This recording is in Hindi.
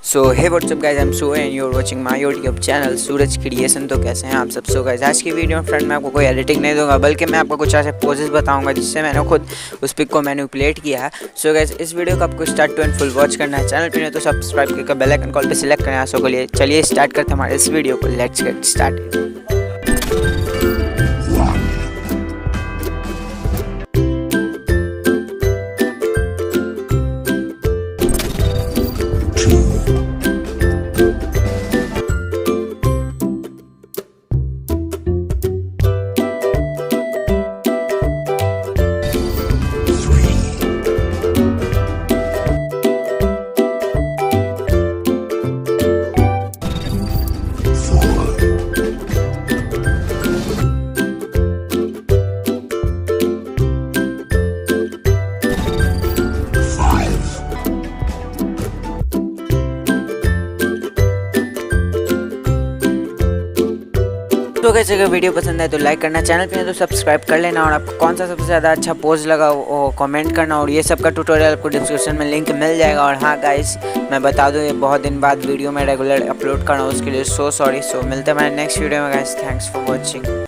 So hey what's up guys, I am so and you are watching my YouTube channel Suraj creation. तो कैसे हैं आप सब? सो गाइस, आज की वीडियो में फ्रेंड मैं आपको कोई एडिटिंग नहीं दूंगा, बल्कि मैं आपको कुछ ऐसे पोजेस बताऊंगा जिससे मैंने खुद उस पिक को मैनिपुलेट किया है। सो गाइस, इस वीडियो को आपको start to end full watch करना है। चैनल पे नहीं तो सब्सक्राइब करके बेल आइकन कॉल पे सिलेक्ट करना है। सो चलिए स्टार्ट करते हैं हमारे इस वीडियो को। Let's get start. तो कैसे अगर वीडियो पसंद है तो लाइक करना, चैनल पे तो सब्सक्राइब कर लेना, और आपको कौन सा सबसे ज़्यादा अच्छा पोज लगा वो कमेंट करना। और ये सब का ट्यूटोरियल आपको डिस्क्रिप्शन में लिंक मिल जाएगा। और हाँ गाइस, मैं बता दूँ ये बहुत दिन बाद वीडियो में रेगुलर अपलोड कर रहा हूँ, उसके लिए सो सॉरी। सो मिलते हैं हमारे नेक्स्ट वीडियो में गाइस। Thanks for watching.